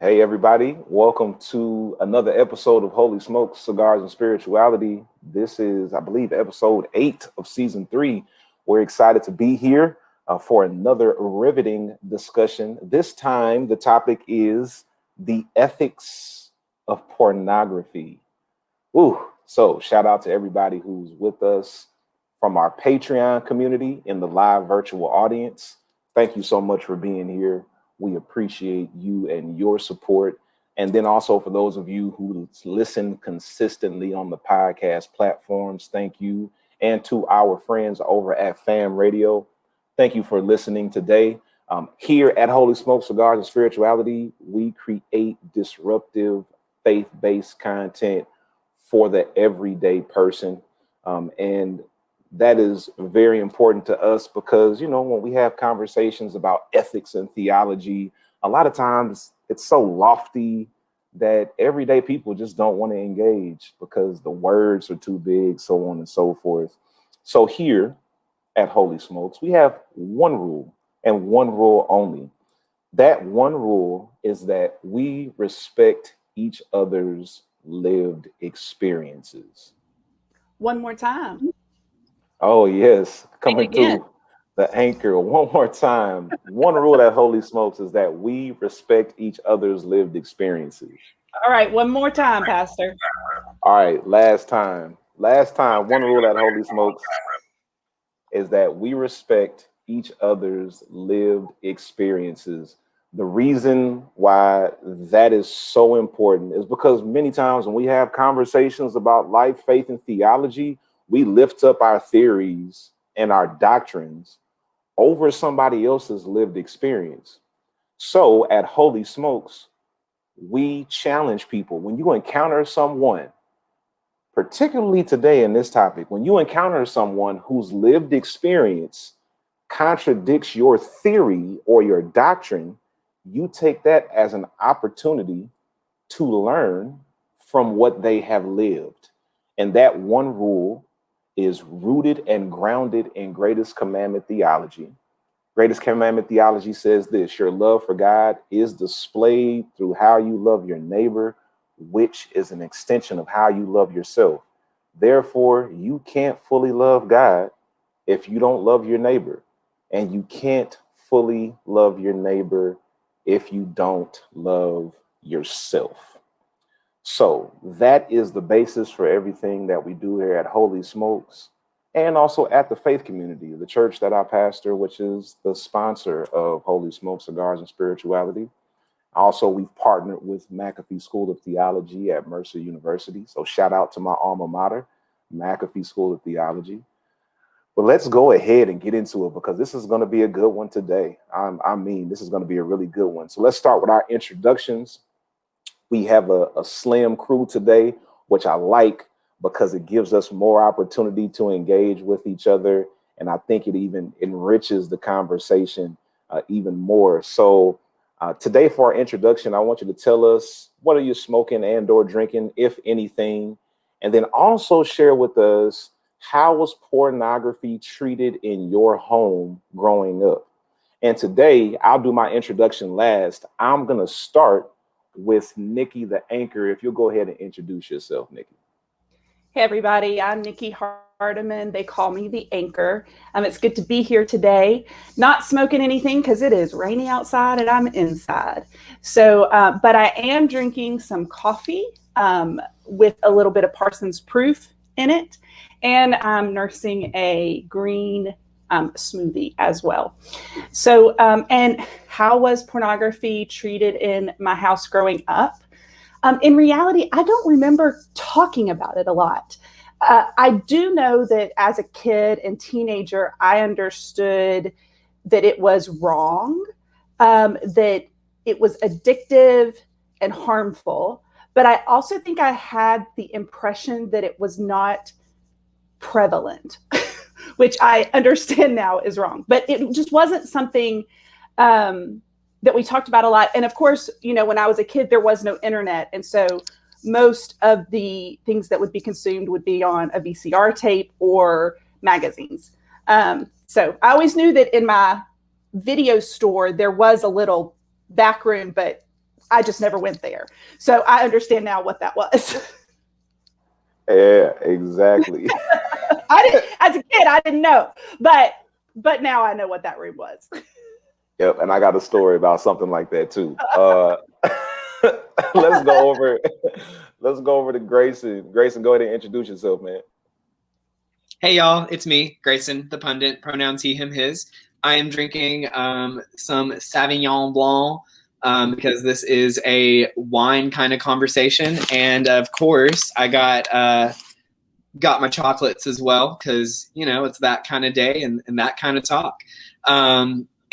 Hey, everybody. Welcome to another episode of Holy Smokes, Cigars, and Spirituality. This is, I believe, episode 8 of season 3. We're excited to be here for another riveting discussion. This time, the topic is the ethics of pornography. Ooh, so shout out to everybody who's with us from our Patreon community in the live virtual audience. Thank you so much for being here. We appreciate you and your support. And then also for those of you who listen consistently on the podcast platforms, thank you. And to our friends over at Fam Radio, thank you for listening today. Here at Holy Smoke, Cigars, and Spirituality, we create disruptive, faith-based content for the everyday person. And that is very important to us because, you know, when we have conversations about ethics and theology, a lot of times it's so lofty that everyday people just don't want to engage because the words are too big, so on and so forth. So here at Holy Smokes, we have one rule and one rule only. That one rule is that we respect each other's lived experiences. One more time. Oh, yes. Coming to the anchor one more time. One rule at Holy Smokes is that we respect each other's lived experiences. All right. One more time, Pastor. All right. Last time. One rule at Holy Smokes is that we respect each other's lived experiences. The reason why that is so important is because many times when we have conversations about life, faith, and theology, we lift up our theories and our doctrines over somebody else's lived experience. So at Holy Smokes, we challenge people. When you encounter someone, particularly today in this topic, when you encounter someone whose lived experience contradicts your theory or your doctrine, you take that as an opportunity to learn from what they have lived. And that one rule is rooted and grounded in Greatest Commandment Theology. Greatest Commandment Theology says this: your love for God is displayed through how you love your neighbor, which is an extension of how you love yourself. Therefore, you can't fully love God if you don't love your neighbor, and you can't fully love your neighbor if you don't love yourself. So that is the basis for everything that we do here at Holy Smokes and also at the Faith Community, the church that I pastor, which is the sponsor of Holy Smokes, Cigars, and Spirituality. Also, we've partnered with McAfee School of Theology at Mercer University. So shout out to my alma mater, McAfee School of Theology. But let's go ahead and get into it because this is going to be a good one today. This is going to be a really good one. So let's start with our introductions. We have a slim crew today, which I like because it gives us more opportunity to engage with each other. And I think it even enriches the conversation even more. So today for our introduction, I want you to tell us, what are you smoking and or drinking, if anything? And then also share with us, how was pornography treated in your home growing up? And today I'll do my introduction last. I'm going to start with Nikki, the anchor. If you'll go ahead and introduce yourself, Nikki. Hey, everybody. I'm Nikki Hardiman. They call me the anchor. It's good to be here today. Not smoking anything because it is rainy outside and I'm inside. So, but I am drinking some coffee with a little bit of Parsons Proof in it. And I'm nursing a green smoothie as well. So, and how was pornography treated in my house growing up? In reality, I don't remember talking about it a lot. I do know that as a kid and teenager, I understood that it was wrong, that it was addictive and harmful. But I also think I had the impression that it was not prevalent, which I understand now is wrong. But it just wasn't something that we talked about a lot. And of course, you know, when I was a kid, there was no internet. And so most of the things that would be consumed would be on a VCR tape or magazines. So I always knew that in my video store, there was a little back room, but I just never went there. So I understand now what that was. Yeah, exactly. As a kid, I didn't know, but now I know what that room was. Yep, and I got a story about something like that too. Let's go over. Let's go over to Grayson. Grayson, go ahead and introduce yourself, man. Hey y'all, it's me, Grayson, the pundit. Pronouns he, him, his. I am drinking some Sauvignon Blanc because this is a wine kind of conversation, and of course, I got my chocolates as well because it's that kind of day and that kind of talk.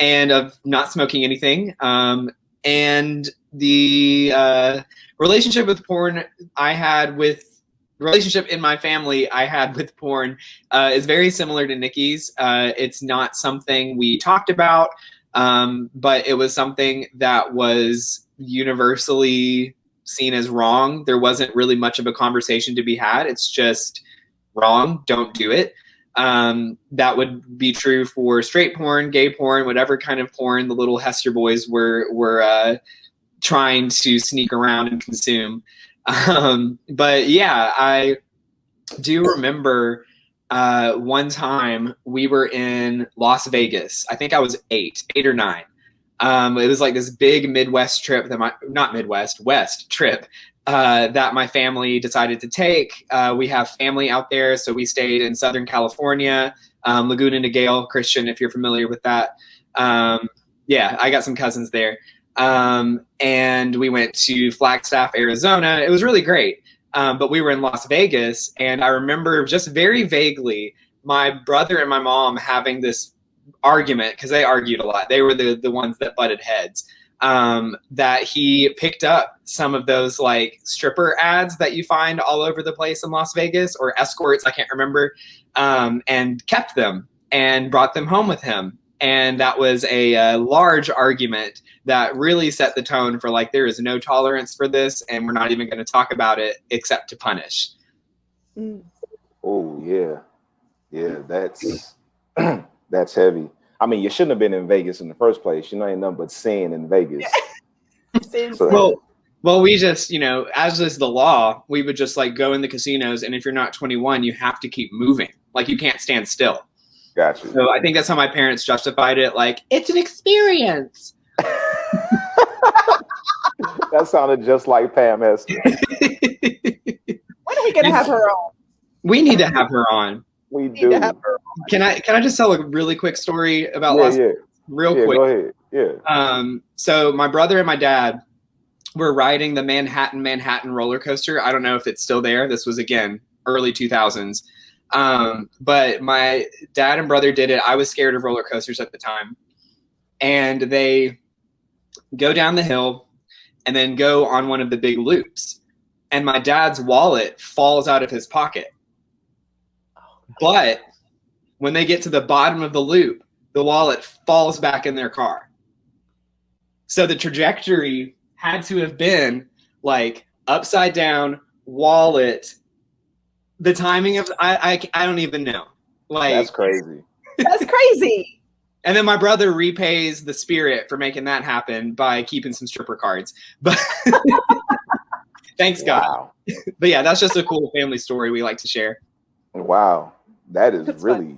And of not smoking anything. And the relationship with porn relationship in my family I had with porn is very similar to Nikki's. It's not something we talked about, but it was something that was universally seen as wrong. There wasn't really much of a conversation to be had. It's just wrong. Don't do it. That would be true for straight porn, gay porn, whatever kind of porn the little Hester boys were trying to sneak around and consume. But yeah, I do remember one time we were in Las Vegas. I think I was eight or nine. It was like this big Midwest trip West trip that my family decided to take. We have family out there, so we stayed in Southern California, Laguna Niguel, Christian, if you're familiar with that. Yeah, I got some cousins there. And we went to Flagstaff, Arizona. It was really great. But we were in Las Vegas, and I remember just very vaguely my brother and my mom having this argument, because they argued a lot. They were the ones that butted heads. That he picked up some of those like stripper ads that you find all over the place in Las Vegas, or escorts, I can't remember, and kept them and brought them home with him. And that was a large argument that really set the tone for like, there is no tolerance for this, and we're not even going to talk about it except to punish. Oh yeah, that's that's heavy. I mean, you shouldn't have been in Vegas in the first place. Ain't nothing but sin in Vegas. So, well, we just, as is the law, we would just like go in the casinos, and if you're not 21, you have to keep moving. Like, you can't stand still. Gotcha. So I think that's how my parents justified it. Like, it's an experience. That sounded just like Pam Hester. When are we gonna have her on? We need to have her on. We do. Can I just tell a really quick story about Las Vegas? Real quick. Go ahead. Yeah. So my brother and my dad were riding the Manhattan roller coaster. I don't know if it's still there. This was, again, early 2000s. But my dad and brother did it. I was scared of roller coasters at the time. And they go down the hill and then go on one of the big loops. And my dad's wallet falls out of his pocket. But when they get to the bottom of the loop, the wallet falls back in their car. So the trajectory had to have been like upside down, wallet. The timing of I don't even know. Like, that's crazy. That's crazy. And then my brother repays the spirit for making that happen by keeping some stripper cards. But thanks God. Wow. But yeah, that's just a cool family story we like to share. Wow. That's really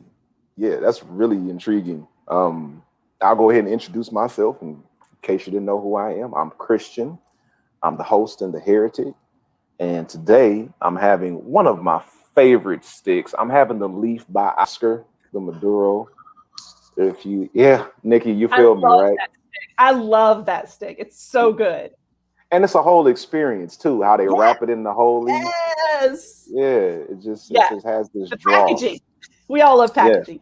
intriguing. I'll go ahead and introduce myself in case you didn't know who I am. I'm Christian. I'm the host and the heretic. And today I'm having one of my favorite sticks. I'm having the Leaf by Oscar, the Maduro. Nikki, you feel me, right? I love that stick. It's so good. And it's a whole experience too, how they wrap it in the whole leaf. Yes. Yeah, it just has this draw. Packaging. We all love packaging.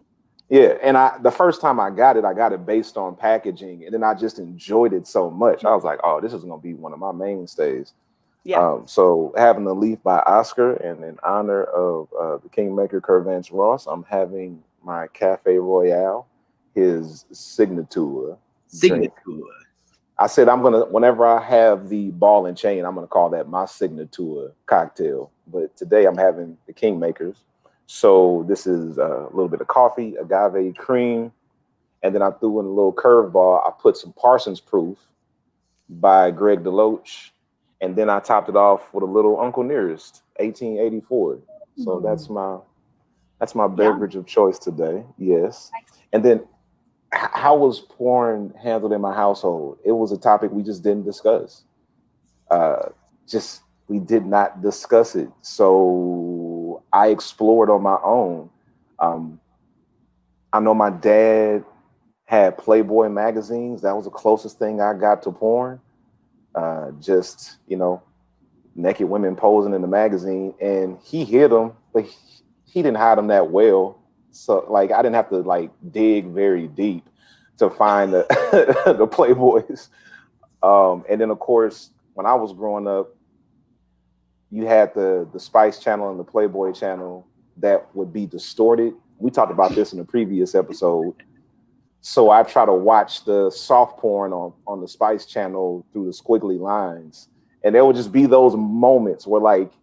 Yeah, and the first time I got it based on packaging, and then I just enjoyed it so much. I was like, oh, this is gonna be one of my mainstays. Yeah. So having the Leaf by Oscar, and in honor of the Kingmaker Curvance Ross, I'm having my Cafe Royale, his signature. I said whenever I have the ball and chain, I'm gonna call that my signature cocktail. But today I'm having the Kingmakers. So this is a little bit of coffee, agave cream, and then I threw in a little curveball. I put some Parsons proof by Greg DeLoach. And then I topped it off with a little Uncle Nearest, 1884. So that's my beverage of choice today. Yes. And then how was porn handled in my household? It was a topic we just didn't discuss. We did not discuss it. So I explored on my own. I know my dad had Playboy magazines. That was the closest thing I got to porn. Just, naked women posing in the magazine, and he hid them, but he didn't hide them that well. So like, I didn't have to like dig very deep to find the the Playboys. And then of course, when I was growing up, you had the Spice Channel and the Playboy Channel that would be distorted. We talked about this in a previous episode. So I try to watch the soft porn on the Spice Channel through the squiggly lines. And there would just be those moments where like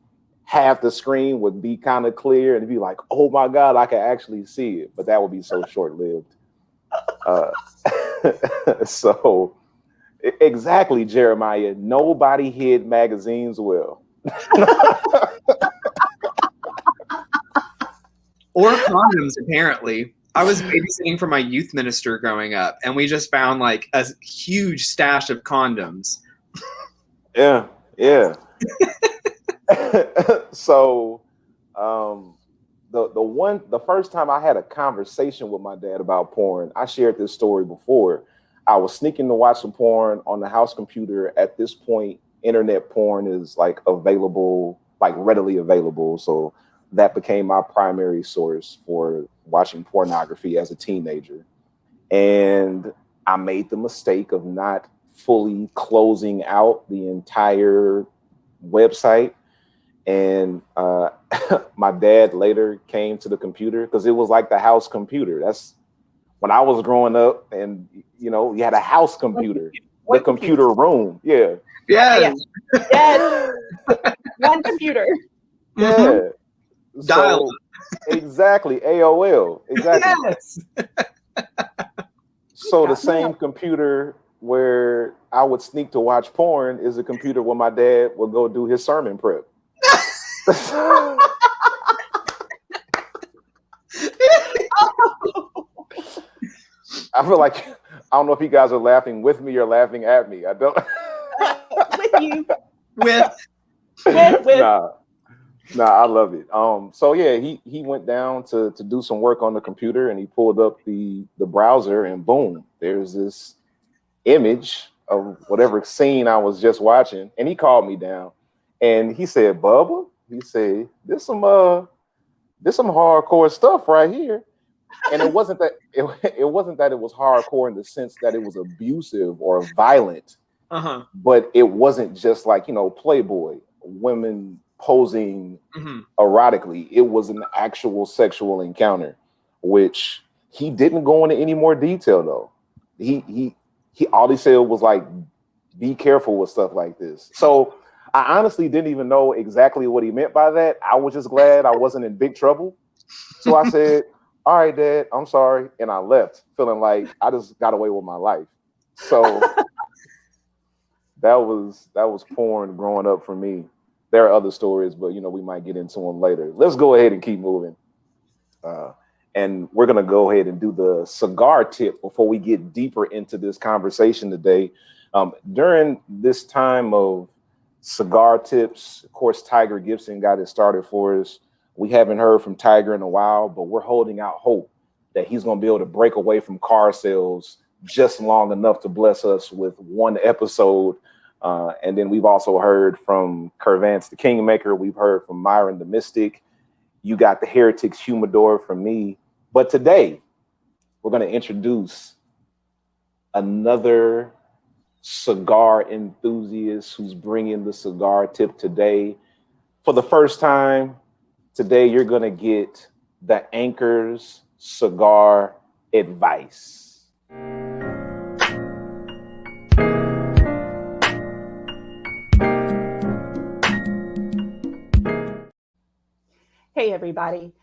half the screen would be kind of clear and it'd be like, oh my God, I can actually see it. But that would be so short-lived. So exactly, Jeremiah. Nobody hid magazines well. Or condoms, apparently. I was babysitting for my youth minister growing up, and we just found like a huge stash of condoms. Yeah. So the first time I had a conversation with my dad about porn, I shared this story before. I was sneaking to watch some porn on the house computer. At this point, internet porn is like available, like readily available. So that became my primary source for watching pornography as a teenager. And I made the mistake of not fully closing out the entire website. And my dad later came to the computer because it was like the house computer. That's when I was growing up, and you had a house computer, the computer room. Yeah. Yes. One computer. Yeah. Mm-hmm. Dial. Exactly. AOL. Exactly. Yes. So the same computer where I would sneak to watch porn is a computer where my dad would go do his sermon prep. I feel like, I don't know if you guys are laughing with me or laughing at me. I don't. With you. With. Nah, I love it. So yeah, he went down to do some work on the computer, and he pulled up the browser, and boom, there's this image of whatever scene I was just watching. And he called me down, and he said, "Bubba," he said, "There's some hardcore stuff right here." And it wasn't that it was hardcore in the sense that it was abusive or violent, but it wasn't just like Playboy women posing erotically. It was an actual sexual encounter, which he didn't go into any more detail though. He all he said was like, be careful with stuff like this. So I honestly didn't even know exactly what he meant by that. I was just glad I wasn't in big trouble. So I said, all right, Dad, I'm sorry. And I left feeling like I just got away with my life. So that was porn growing up for me. There are other stories, but we might get into them later. Let's go ahead and keep moving. And we're going to go ahead and do the cigar tip before we get deeper into this conversation today. During this time of cigar tips, of course, Tiger Gibson got it started for us. We haven't heard from Tiger in a while, but we're holding out hope that he's going to be able to break away from car sales just long enough to bless us with one episode. And then we've also heard from Curvance the Kingmaker. We've heard from Myron the Mystic. You got the Heretics Humidor from me. But today, we're going to introduce another cigar enthusiast who's bringing the cigar tip today. For the first time, today you're going to get the Anchor's cigar advice. Hey, everybody.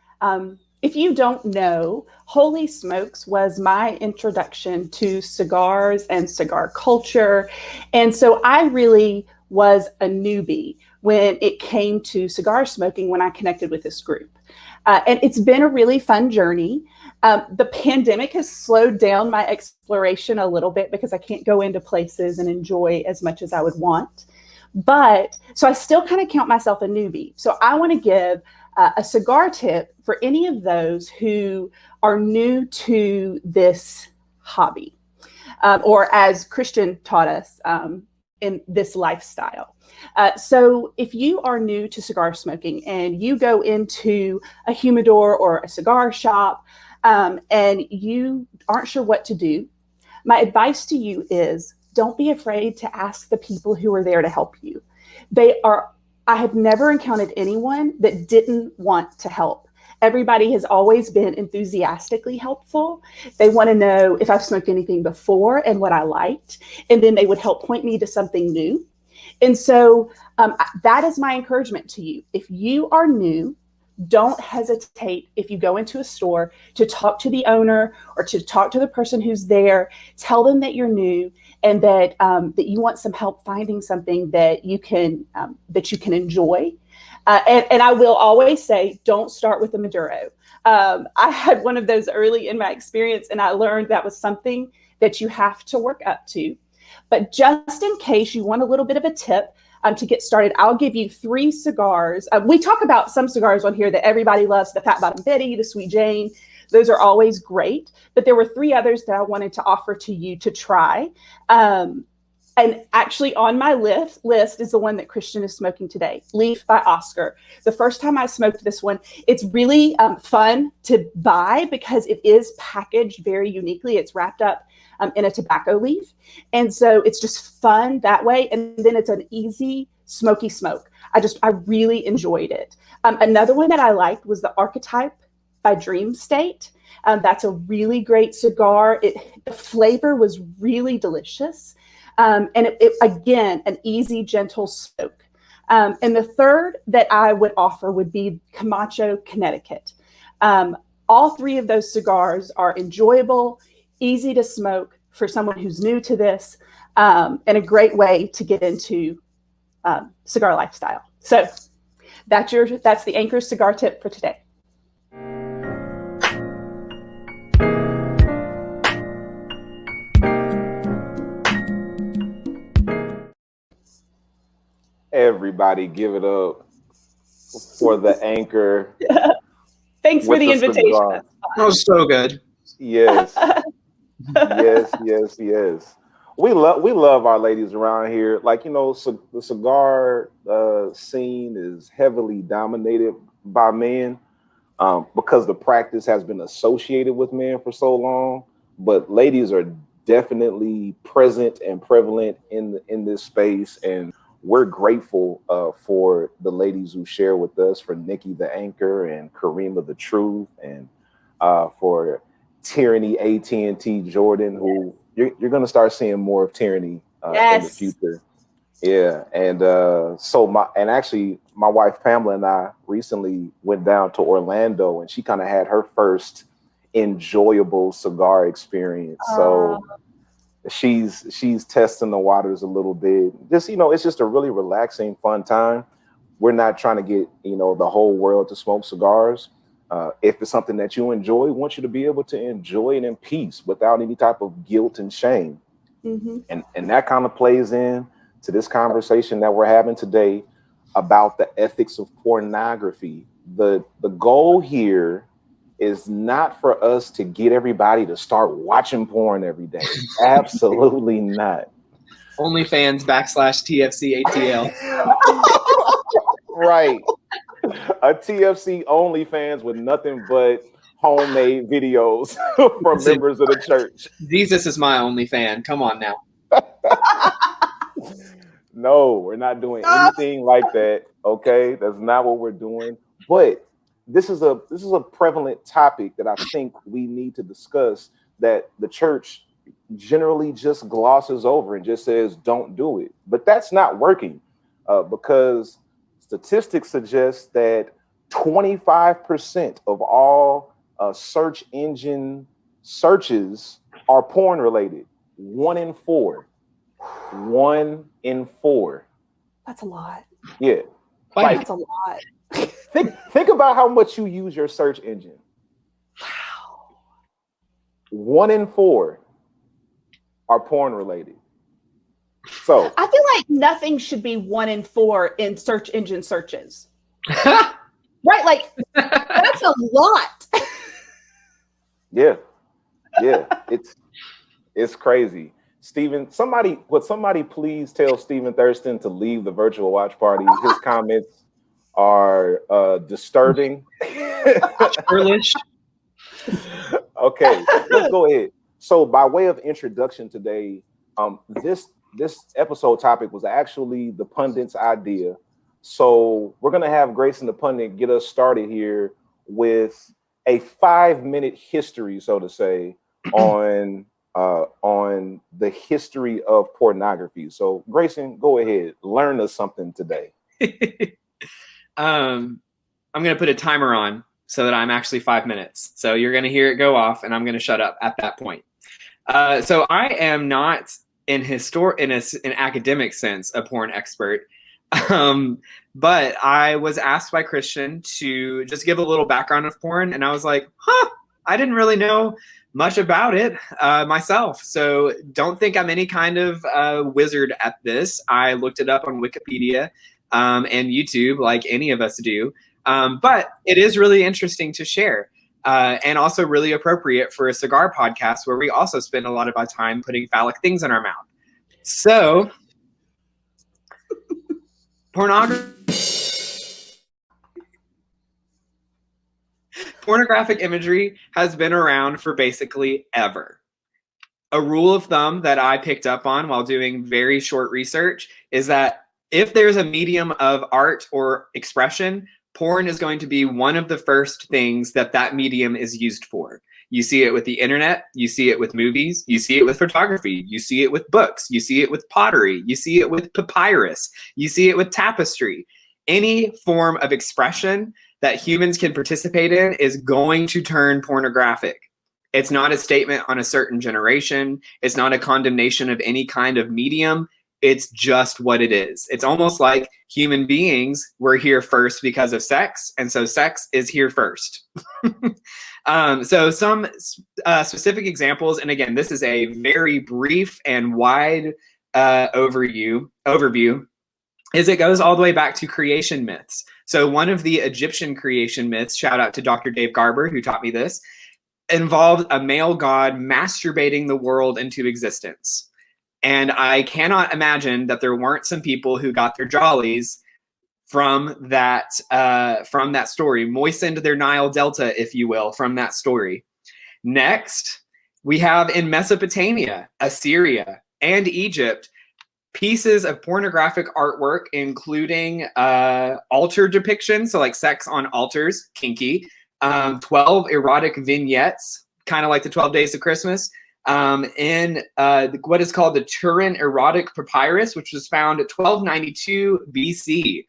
if you don't know, Holy Smokes was my introduction to cigars and cigar culture. And so I really was a newbie when it came to cigar smoking when I connected with this group. And it's been a really fun journey. The pandemic has slowed down my exploration a little bit because I can't go into places and enjoy as much as I would want. But so I still kind of count myself a newbie. So I want to give a cigar tip for any of those who are new to this hobby, or as Christian taught us, in this lifestyle. So if you are new to cigar smoking and you go into a humidor or a cigar shop, and you aren't sure what to do, my advice to you is don't be afraid to ask the people who are there to help you. I have never encountered anyone that didn't want to help. Everybody has always been enthusiastically helpful. They want to know if I've smoked anything before and what I liked, and then they would help point me to something new. And so that is my encouragement to you. If you are new, don't hesitate if you go into a store to talk to the owner or to talk to the person who's there. Tell them that you're new and that that you want some help finding something that you can enjoy. And I will always say, don't start with a Maduro. I had one of those early in my experience, and I learned that was something that you have to work up to. But just in case you want a little bit of a tip, to get started, I'll give you 3 cigars. We talk about some cigars on here that everybody loves, the Fat Bottom Betty, the Sweet Jane. Those are always great. But there were 3 others that I wanted to offer to you to try. And actually on my list is the one that Christian is smoking today, Leaf by Oscar. The first time I smoked this one, it's really fun to buy because it is packaged very uniquely. It's wrapped up in a tobacco leaf. And so it's just fun that way. And then it's an easy smoky smoke. I really enjoyed it. Another one that I liked was the Archetype by Dream State. That's a really great cigar. The flavor was really delicious. And it again, an easy, gentle smoke. And the third that I would offer would be Camacho, Connecticut. All 3 of those cigars are enjoyable, easy to smoke for someone who's new to this, and a great way to get into cigar lifestyle. So that's the Anchor cigar tip for today. Everybody give it up for the Anchor. Thanks for the invitation. That was so good. Yes. Yes. We love our ladies around here. Like, the cigar scene is heavily dominated by men because the practice has been associated with men for so long. But ladies are definitely present and prevalent in this space, and we're grateful for the ladies who share with us, for Nikki the Anchor and Karima the Truth, and for Tyranny AT&T Jordan, who you're going to start seeing more of Tyranny in the future. Yeah, and actually my wife Pamela and I recently went down to Orlando, and she kind of had her first enjoyable cigar experience. So she's testing the waters a little bit. Just, it's just a really relaxing, fun time. We're not trying to get, the whole world to smoke cigars. If it's something that you enjoy, we want you to be able to enjoy it in peace without any type of guilt and shame. Mm-hmm. And that kind of plays in to this conversation that we're having today about the ethics of pornography. The goal here is not for us to get everybody to start watching porn every day. Absolutely not. OnlyFans /TFCATL. Right. A TFC OnlyFans with nothing but homemade videos from members of the church. Jesus is my only fan. Come on now. No, we're not doing anything like that. Okay, that's not what we're doing. But this is a prevalent topic that I think we need to discuss, that the church generally just glosses over and just says don't do it. But that's not working because statistics suggest that 25% of all search engine searches are porn related. 1 in 4. 1 in 4. That's a lot. Yeah. Like, That's a lot. Think about how much you use your search engine. Wow. 1 in 4 are porn related. So I feel like nothing should be 1 in 4 in search engine searches. Right? Like, that's a lot. yeah. It's crazy. Stephen, would somebody please tell Stephen Thurston to leave the virtual watch party? His comments are disturbing. Churlish. Okay, let's go ahead. So by way of introduction today, this episode topic was actually the pundit's idea. So we're gonna have Grace and the pundit get us started here with a 5-minute history, so to say, on the history of pornography. So Grayson, go ahead, learn us something today. I'm gonna put a timer on so that I'm actually 5 minutes. So you're gonna hear it go off, and I'm gonna shut up at that point. So I am not in an academic sense a porn expert, but I was asked by Christian to just give a little background of porn, and I was like, I didn't really know much about it myself. So don't think I'm any kind of wizard at this. I looked it up on Wikipedia and YouTube, like any of us do. But it is really interesting to share. And also really appropriate for a cigar podcast where we also spend a lot of our time putting phallic things in our mouth. So, pornographic imagery has been around for basically ever. A rule of thumb that I picked up on while doing very short research is that if there's a medium of art or expression, porn is going to be one of the first things that medium is used for. You see it with the internet, you see it with movies, you see it with photography, you see it with books, you see it with pottery, you see it with papyrus, you see it with tapestry. Any form of expression that humans can participate in is going to turn pornographic. It's not a statement on a certain generation. It's not a condemnation of any kind of medium. It's just what it is. It's almost like human beings were here first because of sex, and so sex is here first. So some specific examples, and again, this is a very brief and wide overview, is it goes all the way back to creation myths. So one of the Egyptian creation myths, shout out to Dr. Dave Garber, who taught me this, involved a male god masturbating the world into existence. And I cannot imagine that there weren't some people who got their jollies from that story, moistened their Nile Delta, if you will, from that story. Next, we have in Mesopotamia, Assyria, and Egypt, pieces of pornographic artwork, including altar depictions, so like sex on altars, kinky, 12 erotic vignettes, kind of like the 12 Days of Christmas, in what is called the Turin Erotic Papyrus, which was found at 1292 BC,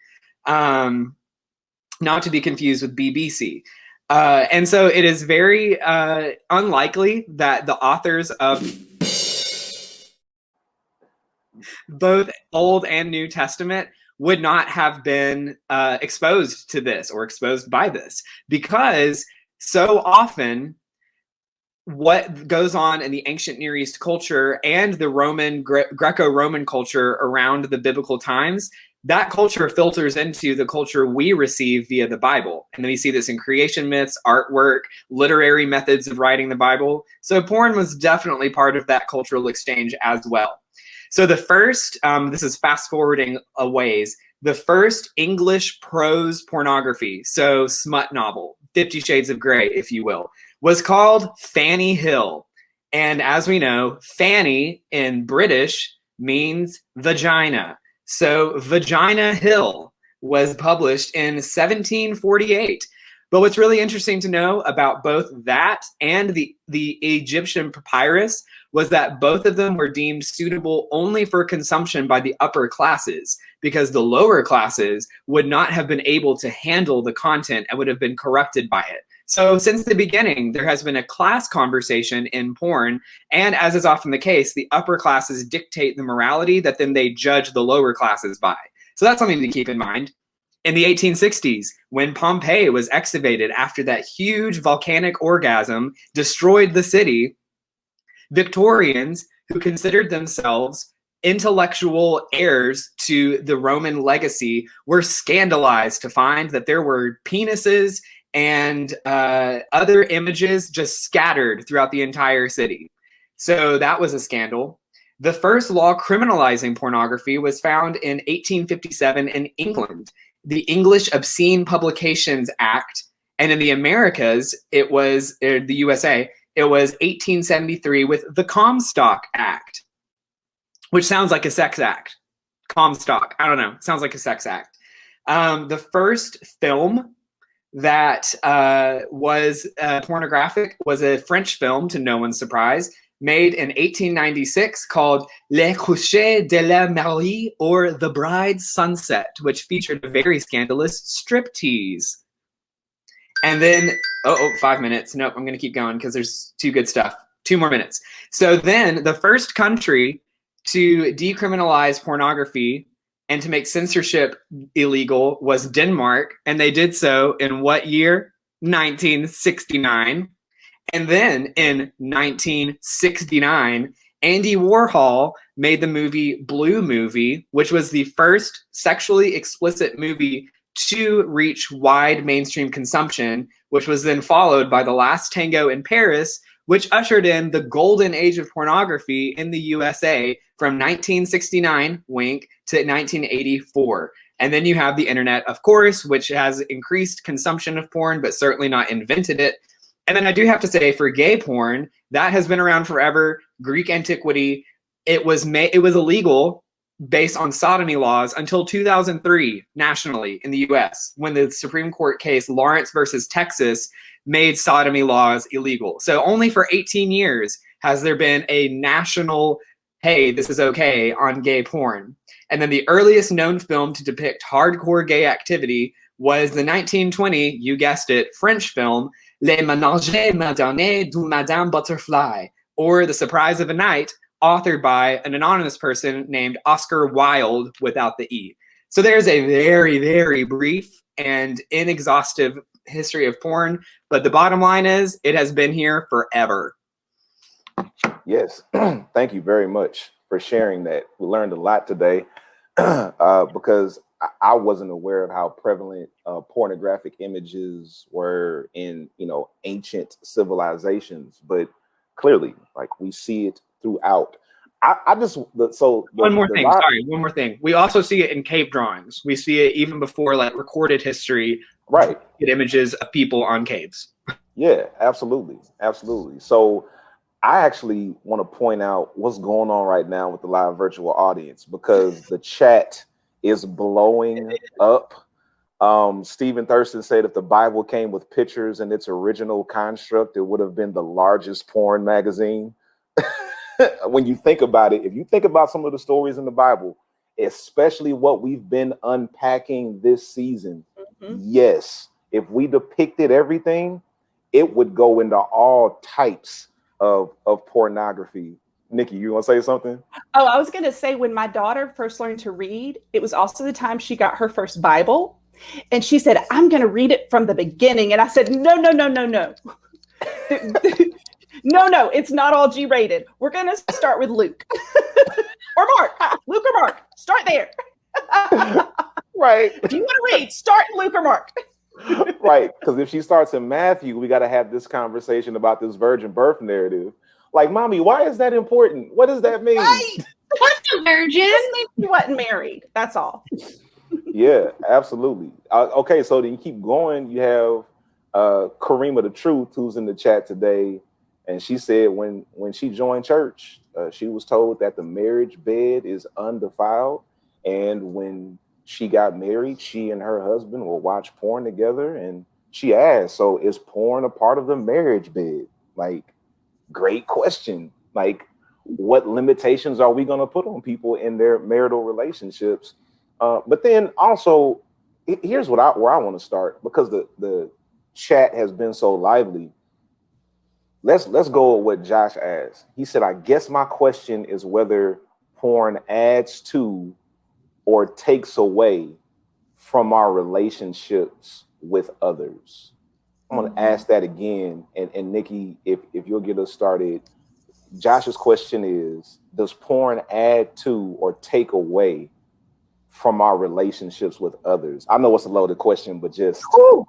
not to be confused with BBC. And so it is very unlikely that the authors of both Old and New Testament would not have been exposed to this or exposed by this, because so often what goes on in the ancient Near East culture and the Roman Greco-Roman culture around the biblical times, that culture filters into the culture we receive via the Bible. And then we see this in creation myths, artwork, literary methods of writing the Bible. So porn was definitely part of that cultural exchange as well. So the first, this is fast forwarding a ways, the first English prose pornography, so smut novel, 50 Shades of Grey, if you will, was called Fanny Hill. And as we know, Fanny in British means vagina. So Vagina Hill was published in 1748. But what's really interesting to know about both that and the Egyptian papyrus was that both of them were deemed suitable only for consumption by the upper classes, because the lower classes would not have been able to handle the content and would have been corrupted by it. So since the beginning, there has been a class conversation in porn, and as is often the case, the upper classes dictate the morality that then they judge the lower classes by. So that's something to keep in mind. In the 1860s, when Pompeii was excavated after that huge volcanic orgasm destroyed the city, Victorians who considered themselves intellectual heirs to the Roman legacy were scandalized to find that there were penises and other images just scattered throughout the entire city. So that was a scandal. The first law criminalizing pornography was found in 1857 in England, the English Obscene Publications Act. And in the Americas, it was, the USA, it was 1873 with the Comstock Act, which sounds like a sex act. Comstock, I don't know, sounds like a sex act. The first film that was pornographic was a French film, to no one's surprise, made in 1896 called Les Couchers de la Mariée, or The Bride's Sunset, which featured a very scandalous striptease. And then, 5 minutes. Nope, I'm going to keep going because there's too good stuff. 2 more minutes. So then the first country to decriminalize pornography and to make censorship illegal was Denmark. And they did so in what year? 1969. And then in 1969, Andy Warhol made the movie Blue Movie, which was the first sexually explicit movie to reach wide mainstream consumption, which was then followed by The Last Tango in Paris, which ushered in the golden age of pornography in the USA from 1969, wink, to 1984. And then you have the internet, of course, which has increased consumption of porn, but certainly not invented it. And then I do have to say, for gay porn, that has been around forever. Greek antiquity, it was illegal based on sodomy laws until 2003 nationally in the US, when the Supreme Court case Lawrence versus Texas made sodomy laws illegal. So only for 18 years has there been a national, hey, this is okay, on gay porn. And then the earliest known film to depict hardcore gay activity was the 1920, you guessed it, French film Les Ménages Modernes de Madame Butterfly, or The Surprise of a Night, authored by an anonymous person named Oscar Wilde without the E. So there's a very, very brief and inexhaustive history of porn, but the bottom line is it has been here forever. Yes, thank you very much for sharing that. We learned a lot today because I wasn't aware of how prevalent pornographic images were in, ancient civilizations, but clearly, like, we see it throughout. One more thing. We also see it in cave drawings. We see it even before like recorded history. Right. Get images of people on caves. Yeah, absolutely. Absolutely. So I actually want to point out what's going on right now with the live virtual audience, because the chat is blowing up. Stephen Thurston said if the Bible came with pictures in its original construct, it would have been the largest porn magazine. When you think about it, if you think about some of the stories in the Bible, especially what we've been unpacking this season, yes, if we depicted everything, it would go into all types of pornography. Nikki, you want to say something? Oh, I was going to say, when my daughter first learned to read, it was also the time she got her first Bible. And she said, I'm going to read it from the beginning. And I said, no. No, it's not all G-rated. We're going to start with Luke or Mark. Luke or Mark. Start there. Right. If you want to read, start Luke or Mark. Right. Because if she starts in Matthew, we got to have this conversation about this virgin birth narrative. Like, mommy, why is that important? What does that mean? Right. What's a virgin? He wasn't married. That's all. Yeah, absolutely. Okay, so then you keep going. You have Karima the Truth, who's in the chat today. And she said when she joined church, she was told that the marriage bed is undefiled. And when she got married, she and her husband will watch porn together. And she asked, so is porn a part of the marriage bed? Like, great question. Like, what limitations are we going to put on people in their marital relationships? But then also, here's where I want to start, because the chat has been so lively. Let's go with what Josh asked. He said, I guess my question is whether porn adds to or takes away from our relationships with others. I'm going to ask that again. And Nikki, if you'll get us started, Josh's question is, does porn add to or take away from our relationships with others? I know it's a loaded question, but just... Ooh.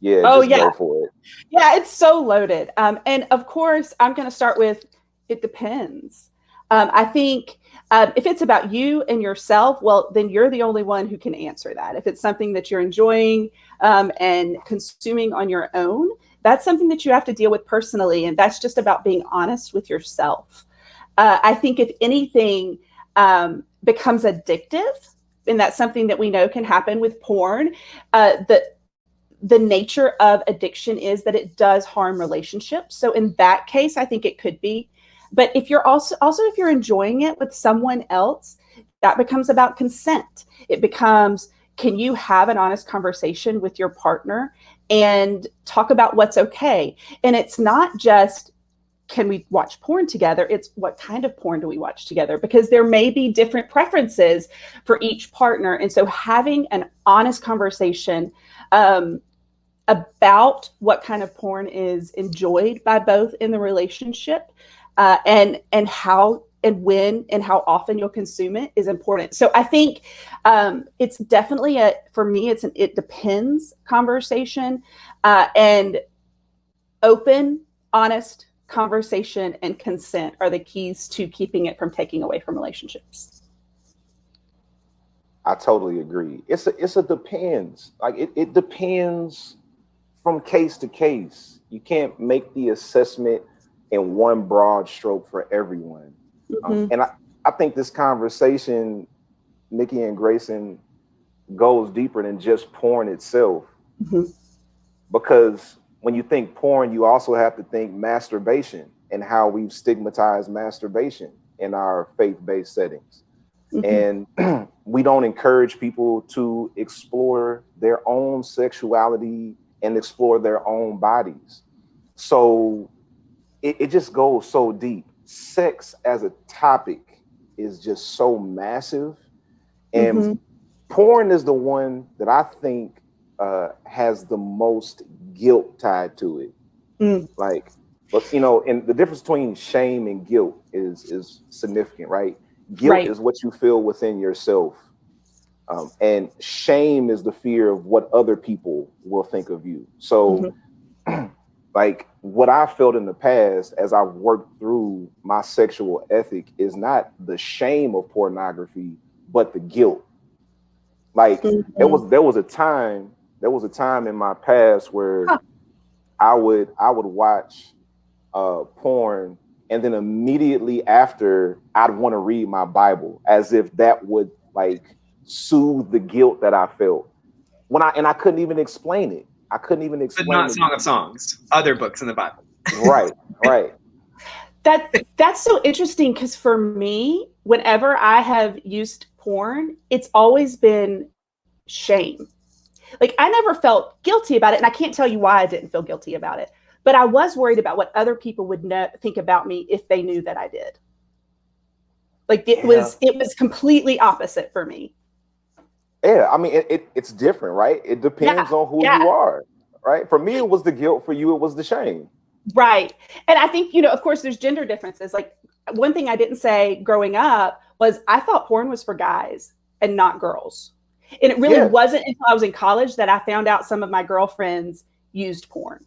Yeah, just go for it. Yeah, it's so loaded. And of course, I'm going to start with, it depends. I think if it's about you and yourself, well, then you're the only one who can answer that. If it's something that you're enjoying and consuming on your own, that's something that you have to deal with personally. And that's just about being honest with yourself. I think if anything becomes addictive, and that's something that we know can happen with porn, the nature of addiction is that it does harm relationships. So in that case, I think it could be. But if you're also if you're enjoying it with someone else, that becomes about consent. It becomes, can you have an honest conversation with your partner and talk about what's okay? And it's not just, can we watch porn together? It's, what kind of porn do we watch together? Because there may be different preferences for each partner. And so having an honest conversation about what kind of porn is enjoyed by both in the relationship, and how and when and how often you'll consume it is important. So I think it's definitely for me, it's an it depends conversation, and open, honest conversation and consent are the keys to keeping it from taking away from relationships. I totally agree. It's a depends. Like it depends from case to case. You can't make the assessment in one broad stroke for everyone. And I think this conversation, Nikki and Grayson, goes deeper than just porn itself. Because when you think porn, you also have to think masturbation and how we've stigmatized masturbation in our faith-based settings. And we don't encourage people to explore their own sexuality and explore their own bodies. So it just goes so deep. Sex as a topic is just so massive. And porn is the one that I think has the most guilt tied to it. Like, but you know, and the difference between shame and guilt is significant, right? Guilt is what you feel within yourself. And shame is the fear of what other people will think of you. So like what I felt in the past as I've worked through my sexual ethic is not the shame of pornography, but the guilt. Like there was a time in my past where I would watch porn, and then immediately after I'd want to read my Bible as if that would like soothe the guilt that I felt. I couldn't even explain it. But not Song of Songs, other books in the Bible. Right. That's so interesting, because for me, whenever I have used porn, it's always been shame. Like I never felt guilty about it, and I can't tell you why I didn't feel guilty about it. But I was worried about what other people would think about me if they knew that I did. Like it was completely opposite for me. Yeah, I mean, it's different, right? It depends on who you are, right? For me, it was the guilt. For you, it was the shame. Right. And I think, you know, of course, there's gender differences. Like one thing I didn't say growing up was I thought porn was for guys and not girls. And it really wasn't until I was in college that I found out some of my girlfriends used porn.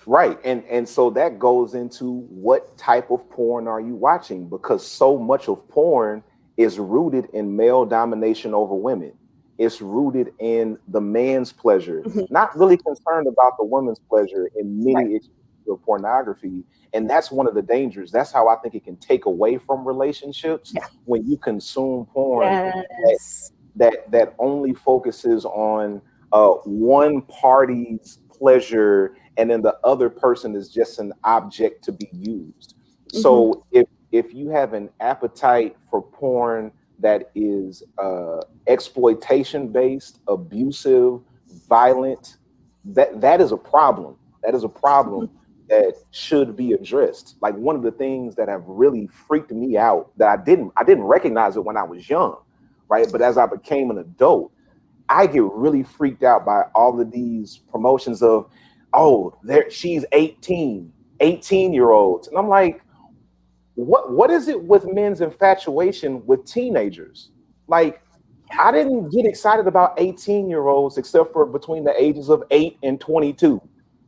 Right. And so that goes into what type of porn are you watching? Because so much of porn is rooted in male domination over women. It's rooted in the man's pleasure, not really concerned about the woman's pleasure in many issues of pornography. And that's one of the dangers. That's how I think it can take away from relationships when you consume porn that only focuses on one party's pleasure, and then the other person is just an object to be used. So if you have an appetite for porn that is exploitation based, abusive, violent, that is a problem. That is a problem that should be addressed. Like, one of the things that have really freaked me out, that I didn't recognize it when I was young, right? But as I became an adult, I get really freaked out by all of these promotions of, oh, she's 18-year-olds. And I'm like, what is it with men's infatuation with teenagers? Like, I didn't get excited about 18-year-olds except for between the ages of 8 and 22.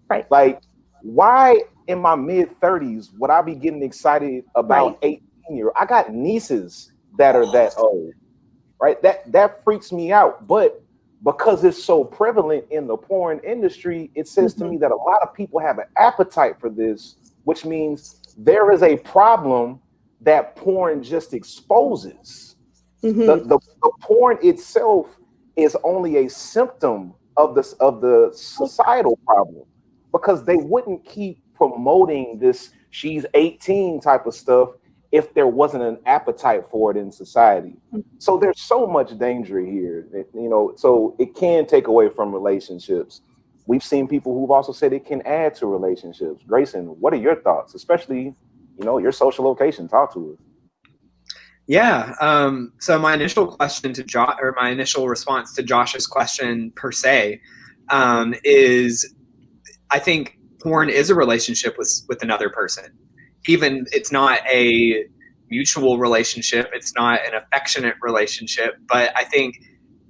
Right. Like, why in my mid-30s would I be getting excited about 18-year-olds? I got nieces that are that old, right? That freaks me out. But because it's so prevalent in the porn industry, it says to me that a lot of people have an appetite for this, which means there is a problem that porn just exposes. The porn itself is only a symptom of the societal problem, because they wouldn't keep promoting this she's 18 type of stuff if there wasn't an appetite for it in society. So there's so much danger here, so it can take away from relationships. We've seen people who've also said it can add to relationships. Grayson, what are your thoughts, especially, your social location? Talk to us. Yeah. So my initial question to my initial response to Josh's question per se, is I think porn is a relationship with another person. Even it's not a mutual relationship, it's not an affectionate relationship, but I think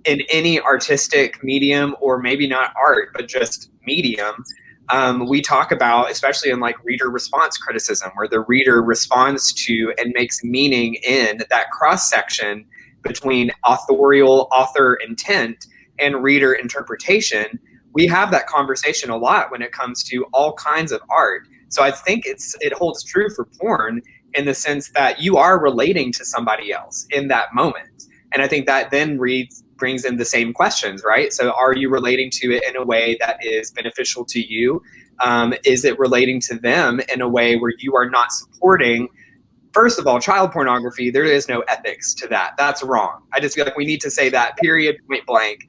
in any artistic medium, or maybe not art, but just medium, we talk about, especially in like reader response criticism, where the reader responds to and makes meaning in that cross section between author intent and reader interpretation. We have that conversation a lot when it comes to all kinds of art. So I think it holds true for porn in the sense that you are relating to somebody else in that moment. And I think that then brings in the same questions, right? So are you relating to it in a way that is beneficial to you? Is it relating to them in a way where you are not supporting, first of all, child pornography? There is no ethics to that. That's wrong. I just feel like we need to say that, period, point blank.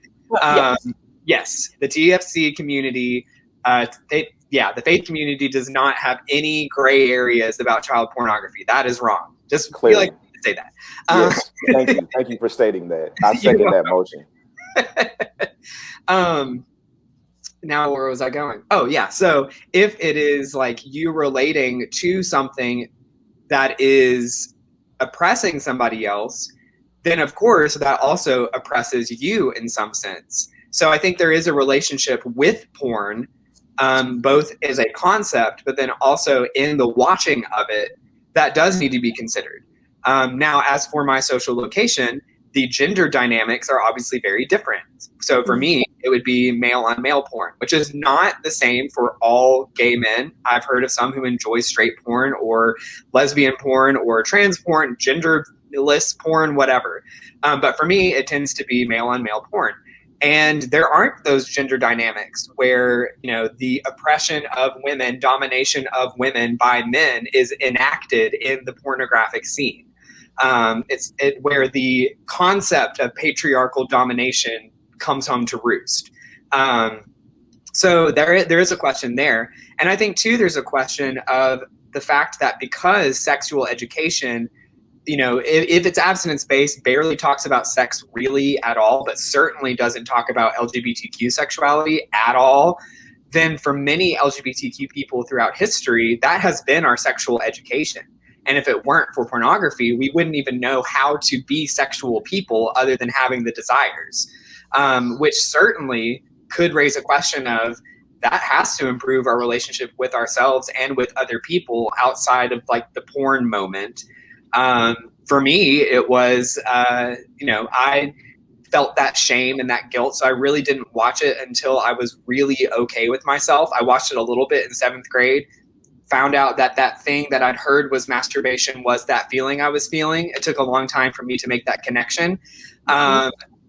Yes, the TFC community, the faith community does not have any gray areas about child pornography. That is wrong. Just feel like to say that. Yes, thank you. Thank you for stating that. I second that motion. Now, where was I going? Oh, yeah. So if it is like you relating to something that is oppressing somebody else, then of course that also oppresses you in some sense. So I think there is a relationship with porn, both as a concept, but then also in the watching of it, that does need to be considered. Now, as for my social location, the gender dynamics are obviously very different. So for me, it would be male on male porn, which is not the same for all gay men. I've heard of some who enjoy straight porn or lesbian porn or trans porn, genderless porn, whatever. But for me, it tends to be male on male porn. And there aren't those gender dynamics where, the oppression of women, domination of women by men is enacted in the pornographic scene. It's where the concept of patriarchal domination comes home to roost. So there is a question there. And I think, too, there's a question of the fact that because sexual education, if it's abstinence-based, barely talks about sex really at all, but certainly doesn't talk about LGBTQ sexuality at all, then for many LGBTQ people throughout history, that has been our sexual education. And if it weren't for pornography, we wouldn't even know how to be sexual people other than having the desires, which certainly could raise a question of that has to improve our relationship with ourselves and with other people outside of like the porn moment. For me, it was, I felt that shame and that guilt. So I really didn't watch it until I was really okay with myself. I watched it a little bit in 7th grade, found out that thing that I'd heard was masturbation was that feeling I was feeling. It took a long time for me to make that connection.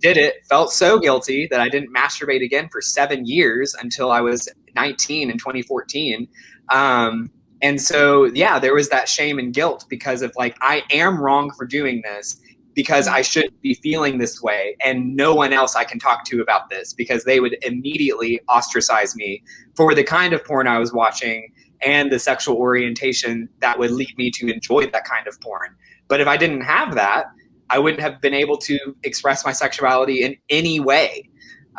Did it, felt so guilty that I didn't masturbate again for 7 years until I was 19 in 2014. And so, yeah, there was that shame and guilt because of like, I am wrong for doing this because I shouldn't be feeling this way. And no one else I can talk to about this because they would immediately ostracize me for the kind of porn I was watching and the sexual orientation that would lead me to enjoy that kind of porn. But if I didn't have that, I wouldn't have been able to express my sexuality in any way.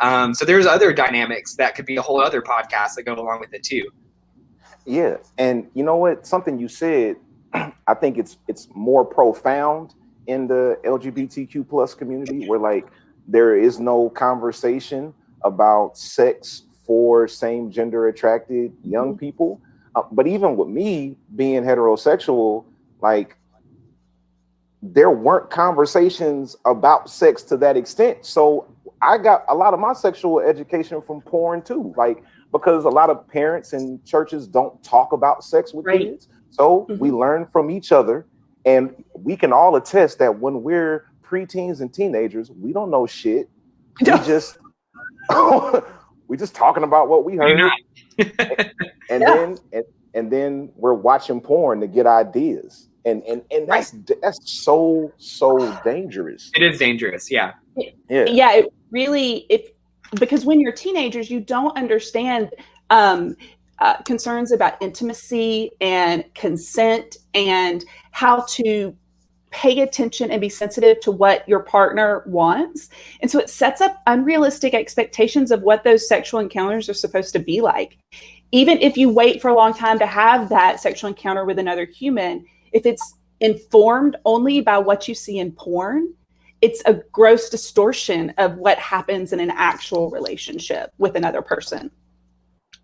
So there's other dynamics that could be a whole other podcast that go along with it too. Yeah, and you know what? Something you said, I think it's more profound in the LGBTQ plus community, where like there is no conversation about sex for same gender attracted young people. But even with me being heterosexual, like there weren't conversations about sex to that extent. So I got a lot of my sexual education from porn too, like because a lot of parents and churches don't talk about sex with kids. So we learn from each other, and we can all attest that when we're preteens and teenagers, we don't know shit. We just we just talking about what we heard, and then we're watching porn to get ideas. And that's so dangerous. It is dangerous, yeah. Yeah, it really, because when you're teenagers, you don't understand concerns about intimacy and consent and how to pay attention and be sensitive to what your partner wants. And so it sets up unrealistic expectations of what those sexual encounters are supposed to be like. Even if you wait for a long time to have that sexual encounter with another human, if it's informed only by what you see in porn, it's a gross distortion of what happens in an actual relationship with another person.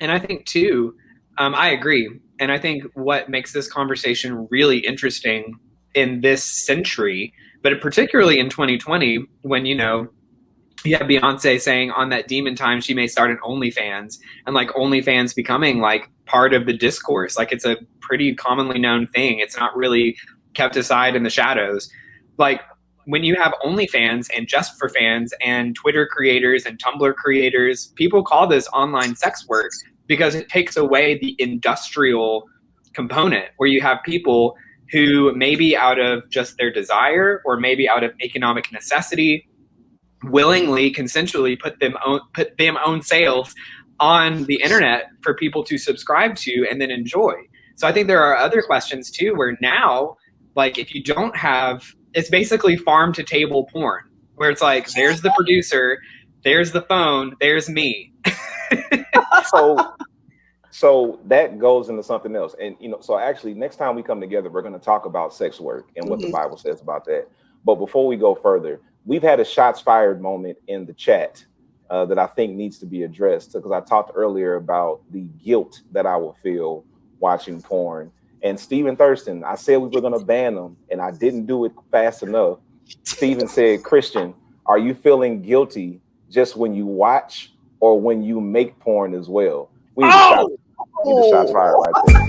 And I think too, I agree. And I think what makes this conversation really interesting in this century, but particularly in 2020, when, you have Beyonce saying on that Demon Time, she may start an OnlyFans, and like OnlyFans becoming like part of the discourse. Like it's a pretty commonly known thing. It's not really kept aside in the shadows. Like when you have OnlyFans and Just for Fans and Twitter creators and Tumblr creators, people call this online sex work because it takes away the industrial component where you have people who maybe out of just their desire or maybe out of economic necessity willingly, consensually put them own sales on the internet for people to subscribe to and then enjoy. So I think there are other questions too, where now, like if you don't have, it's basically farm to table porn, where it's like, there's the producer, there's the phone, there's me. So that goes into something else. And, so actually next time we come together, we're going to talk about sex work and what the Bible says about that. But before we go further, we've had a shots fired moment in the chat that I think needs to be addressed, because I talked earlier about the guilt that I will feel watching porn. And Stephen Thurston, I said we were going to ban them, and I didn't do it fast enough. Stephen said, Christian, are you feeling guilty just when you watch or when you make porn as well? We need the shots fired right there.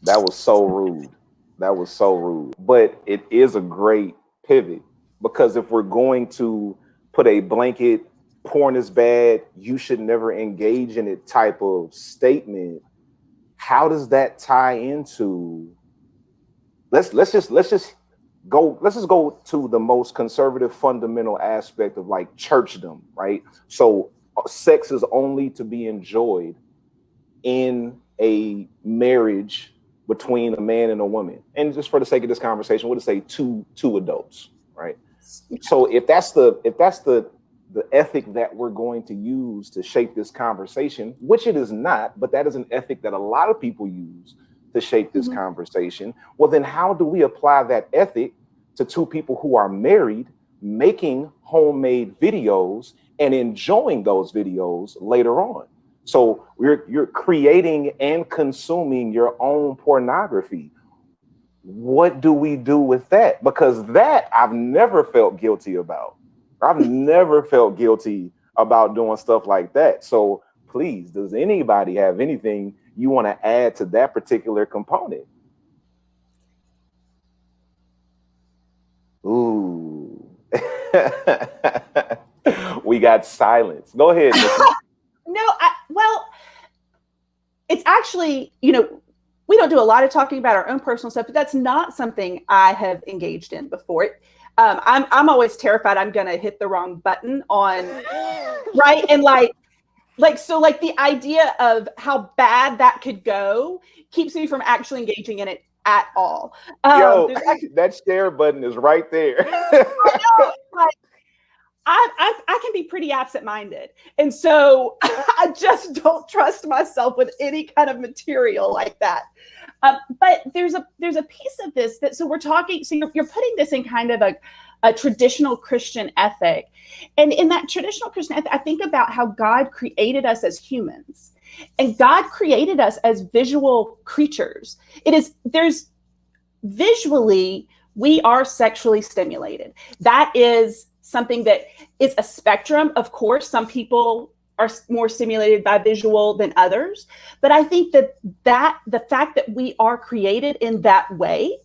That was so rude. That was so rude. But it is a great pivot, because if we're going to put a blanket porn is bad, you should never engage in it type of statement, how does that tie into let's just go to the most conservative fundamental aspect of like churchdom, right? So sex is only to be enjoyed in a marriage between a man and a woman. And just for the sake of this conversation, we'll just say two adults, right? So if that's the ethic that we're going to use to shape this conversation, which it is not, but that is an ethic that a lot of people use to shape this conversation, well, then how do we apply that ethic to two people who are married, making homemade videos and enjoying those videos later on? So you're creating and consuming your own pornography. What do we do with that? Because that I've never felt guilty about. I've never felt guilty about doing stuff like that. So please, does anybody have anything you want to add to that particular component? Ooh. We got silence. Go ahead, Nikki. No, Well, it's actually, we don't do a lot of talking about our own personal stuff, but that's not something I have engaged in before. I'm always terrified I'm going to hit the wrong button on, right? And so the idea of how bad that could go keeps me from actually engaging in it at all. Yo, that share button is right there. I can be pretty absent-minded. And so I just don't trust myself with any kind of material like that. But there's a piece of this so we're talking, so you're putting this in kind of a traditional Christian ethic. And in that traditional Christian ethic, I think about how God created us as humans. And God created us as visual creatures. There's visually, we are sexually stimulated. That is something that is a spectrum. Of course, some people are more stimulated by visual than others. But I think that the fact that we are created in that way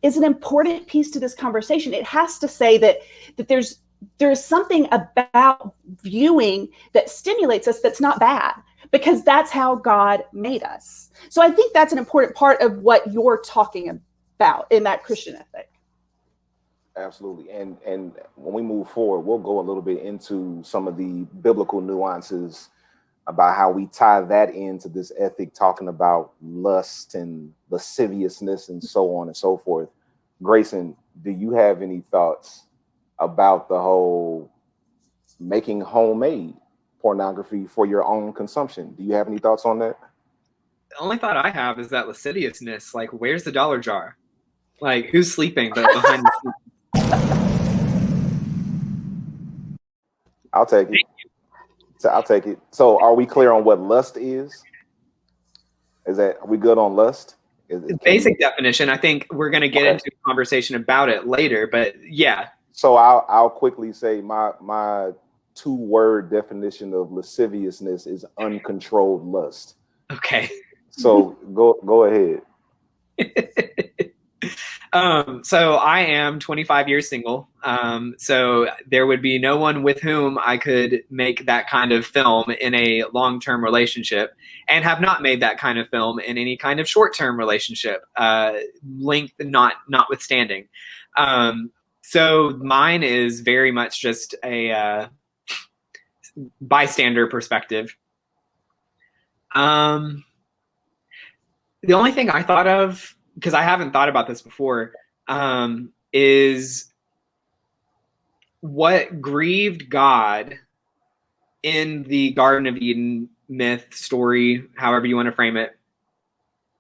is an important piece to this conversation. It has to say that there's something about viewing that stimulates us that's not bad, because that's how God made us. So I think that's an important part of what you're talking about in that Christian ethic. Absolutely. And when we move forward, we'll go a little bit into some of the biblical nuances about how we tie that into this ethic, talking about lust and lasciviousness and so on and so forth. Grayson, do you have any thoughts about the whole making homemade pornography for your own consumption? Do you have any thoughts on that? The only thought I have is that lasciviousness, like, where's the dollar jar? Like, who's sleeping behind the scenes? I'll take it. I'll take it. So are we clear on what lust is? Are we good on lust? Basic definition. I think we're going to get into a conversation about it later, but yeah. So I'll quickly say my 2-word definition of lasciviousness is uncontrolled lust. Okay. So go ahead. So I am 25 years single. So there would be no one with whom I could make that kind of film in a long-term relationship, and have not made that kind of film in any kind of short-term relationship, length notwithstanding. So mine is very much just a bystander perspective. The only thing I thought of, because I haven't thought about this before, is what grieved God in the Garden of Eden myth, story, however you want to frame it,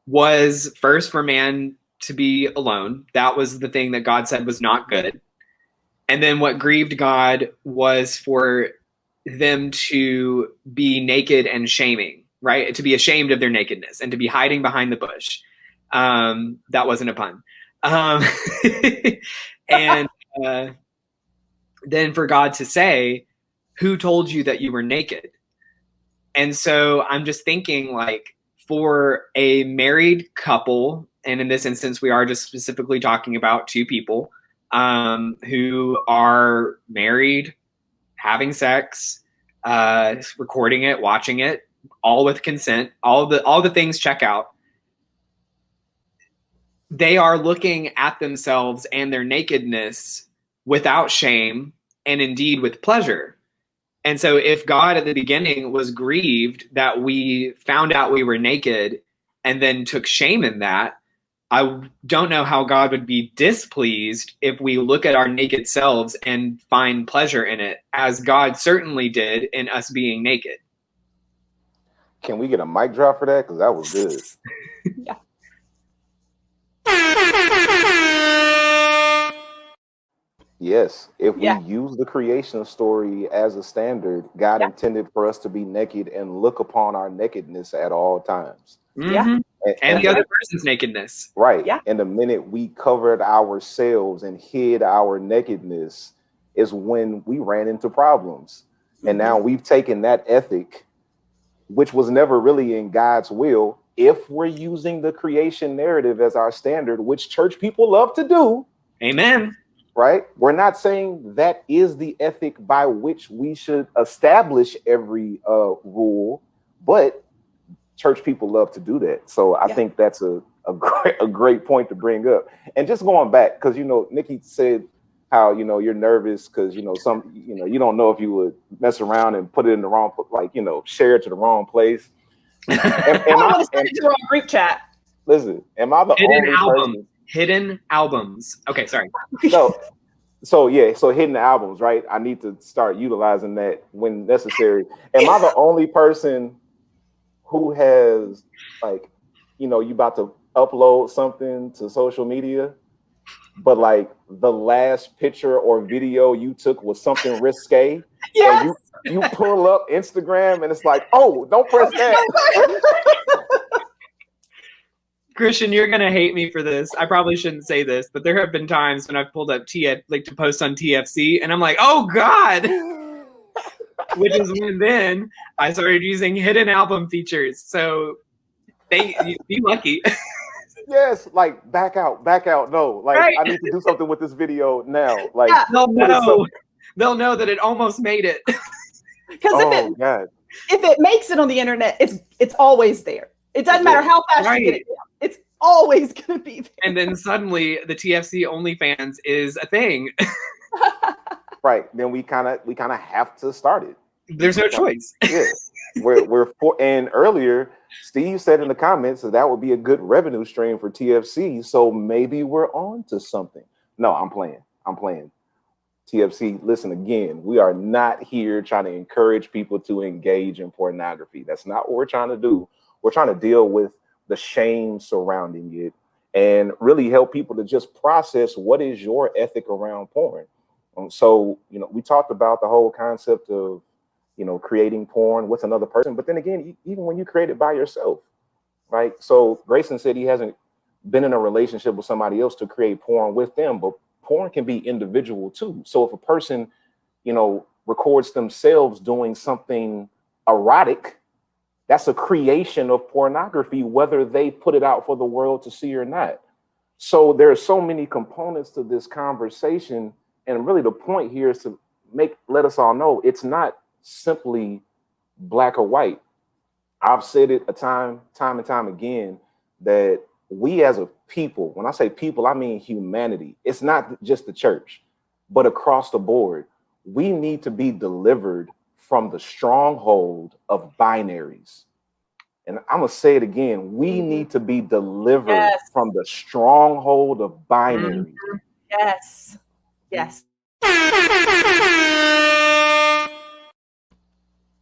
was first for man to be alone. That was the thing that God said was not good. And then what grieved God was for them to be naked and shaming, right? To be ashamed of their nakedness and to be hiding behind the bush. That wasn't a pun. And then for God to say, who told you that you were naked? And so I'm just thinking, like, for a married couple, and in this instance, we are just specifically talking about two people who are married, having sex, recording it, watching it, all with consent, all the things check out. They are looking at themselves and their nakedness without shame, and indeed with pleasure. And so if God at the beginning was grieved that we found out we were naked and then took shame in that, I don't know how God would be displeased if we look at our naked selves and find pleasure in it, as God certainly did in us being naked. Can we get a mic drop for that? Because that was good. Yeah. Yes, if we use the creation story as a standard, God intended for us to be naked and look upon our nakedness at all times. Yeah. And the other person's nakedness. Right. Yeah. And the minute we covered ourselves and hid our nakedness is when we ran into problems. And now we've taken that ethic, which was never really in God's will, if we're using the creation narrative as our standard, which church people love to do. Amen. right? We're not saying that is the ethic by which we should establish every rule, but church people love to do that. So I think that's a great point to bring up. And just going back, because Nikki said how you're nervous because you don't know if you would mess around and put it in the wrong, share it to the wrong place. Am I send it to the wrong group chat? Listen, am I the only person? Hidden albums. Okay, sorry. So hidden albums, right? I need to start utilizing that when necessary. Am I the only person who has you about to upload something to social media, but the last picture or video you took was something risque? Yes. And you pull up Instagram and it's like, oh, don't press that. Christian, you're gonna hate me for this. I probably shouldn't say this, but there have been times when I've pulled up to post on TFC, and I'm like, "Oh God!" Which is when then I started using hidden album features. So be lucky. Yes, back out. No, right. I need to do something with this video now. They'll know that it almost made it. Because if it makes it on the internet, it's always there. It doesn't matter how fast you get it down. It's always going to be there. And then suddenly the TFC OnlyFans is a thing. Right. Then we kind of have to start it. There's no choice. Yeah. We're for, and earlier Steve said in the comments that would be a good revenue stream for TFC. So maybe we're on to something. No, I'm playing. TFC, listen again. We are not here trying to encourage people to engage in pornography. That's not what we're trying to do. We're trying to deal with the shame surrounding it and really help people to just process what is your ethic around porn. So, we talked about the whole concept of, creating porn with another person. But then again, even when you create it by yourself, right? So Grayson said he hasn't been in a relationship with somebody else to create porn with them, but porn can be individual too. So if a person, records themselves doing something erotic, that's a creation of pornography, whether they put it out for the world to see or not. So there are so many components to this conversation. And really the point here is to let us all know it's not simply black or white. I've said it time and time again, that we as a people, when I say people, I mean humanity. It's not just the church, but across the board, we need to be delivered from the stronghold of binaries. And I'm going to say it again. We need to be delivered from the stronghold of binaries. Yes. Yes.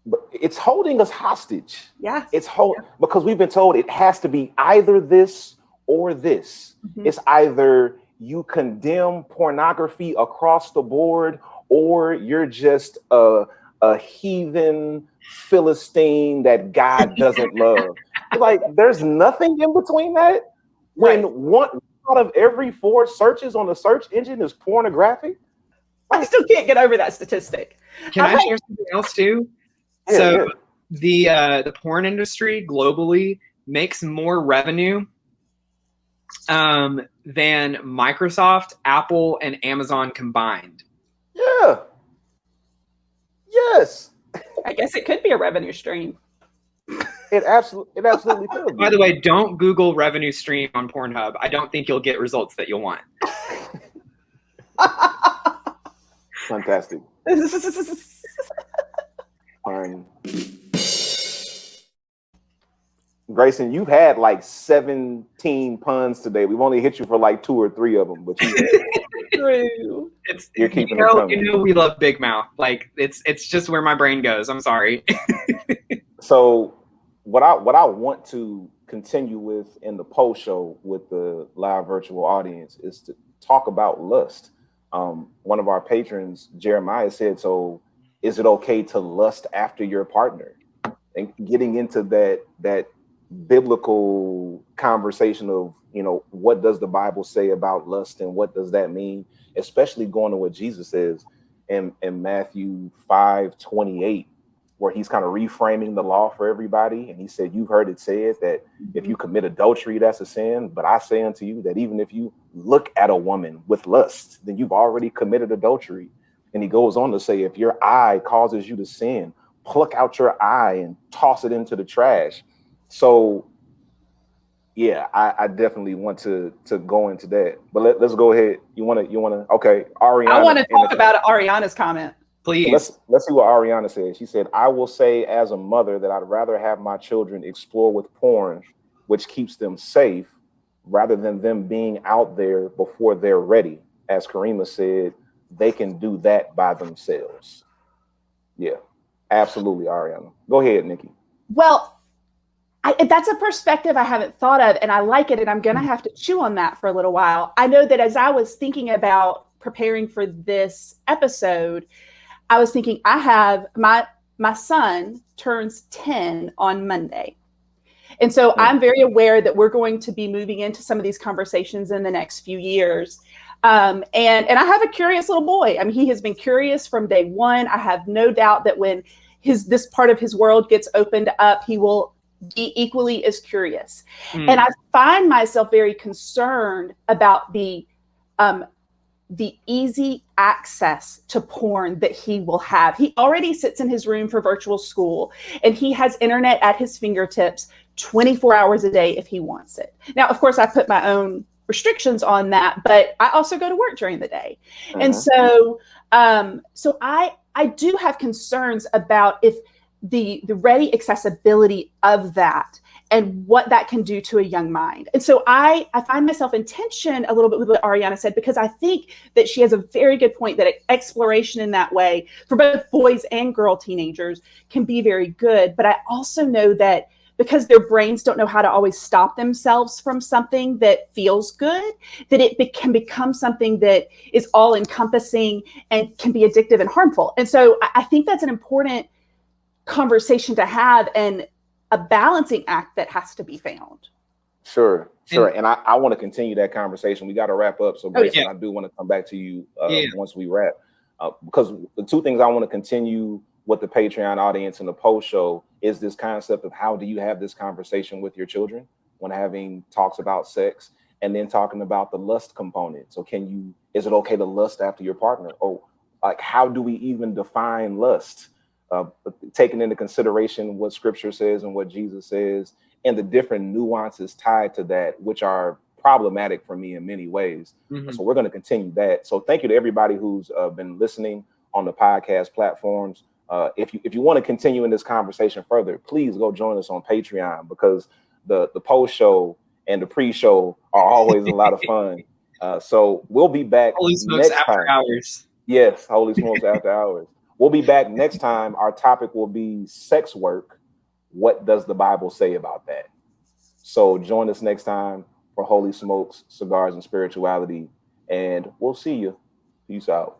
But it's holding us hostage. Yeah. Because we've been told it has to be either this or this. Mm-hmm. It's either you condemn pornography across the board, or you're just a heathen Philistine that God doesn't love. There's nothing in between that. When one out of every 4 searches on the search engine is pornographic. I still can't get over that statistic. Can I share something else too? The porn industry globally makes more revenue than Microsoft, Apple, and Amazon combined. Yeah. Yes. I guess it could be a revenue stream. It absolutely could. By the way, don't Google revenue stream on Pornhub. I don't think you'll get results that you'll want. Fantastic. Fine. Grayson, you've had 17 puns today. We've only hit you for 2 or 3 of them, but true. You're keeping it coming. We love Big Mouth. It's just where my brain goes. I'm sorry. So what I want to continue with in the post show with the live virtual audience is to talk about lust. One of our patrons, Jeremiah, said, so is it okay to lust after your partner? And getting into that biblical conversation of, what does the Bible say about lust and what does that mean? Especially going to what Jesus says in Matthew 5:28, where he's kind of reframing the law for everybody. And he said, you've heard it said that if you commit adultery, that's a sin. But I say unto you that even if you look at a woman with lust, then you've already committed adultery. And he goes on to say, if your eye causes you to sin, pluck out your eye and toss it into the trash. So, yeah, I definitely want to go into that. But let's go ahead. You want to? Okay, Ariana. I want to talk about Ariana's comment. Please. So let's see what Ariana said. She said, I will say as a mother that I'd rather have my children explore with porn, which keeps them safe, rather than them being out there before they're ready. As Karima said, they can do that by themselves. Yeah, absolutely, Ariana. Go ahead, Nikki. Well, that's a perspective I haven't thought of, and I like it, and I'm going to have to chew on that for a little while. I know that as I was thinking about preparing for this episode, I was thinking I have my son turns 10 on Monday. And so I'm very aware that we're going to be moving into some of these conversations in the next few years. And I have a curious little boy. I mean, he has been curious from day one. I have no doubt that when this part of his world gets opened up, he will be equally as curious. And I find myself very concerned about the easy access to porn that he will have. He already sits in his room for virtual school, and he has internet at his fingertips 24 hours a day if he wants it. Now, of course, I put my own restrictions on that, but I also go to work during the day. And so I do have concerns about if the ready accessibility of that and what that can do to a young mind. And so I find myself in tension a little bit with what Ariana said, because I think that she has a very good point that exploration in that way for both boys and girl teenagers can be very good. But I also know that because their brains don't know how to always stop themselves from something that feels good, that it can become something that is all encompassing and can be addictive and harmful. And so I think that's an important conversation to have, and a balancing act that has to be found. Sure. And I want to continue that conversation. We got to wrap up. So Grayson, I do want to come back to you once we wrap, because the two things I want to continue with the Patreon audience and the post show is this concept of how do you have this conversation with your children when having talks about sex, and then talking about the lust component. So is it okay to lust after your partner? Or like, how do we even define lust? Taking into consideration what scripture says and what Jesus says, and the different nuances tied to that, which are problematic for me in many ways. So we're going to continue that. So thank you to everybody who's been listening on the podcast platforms. If you want to continue in this conversation further, please go join us on Patreon, because the post show and the pre-show are always a lot of fun. So we'll be back. Holy Smokes After Hours. Yes, Holy Smokes After Hours. We'll be back next time. Our topic will be sex work. What does the Bible say about that? So join us next time for Holy Smokes, Cigars, and Spirituality, and we'll see you. Peace out.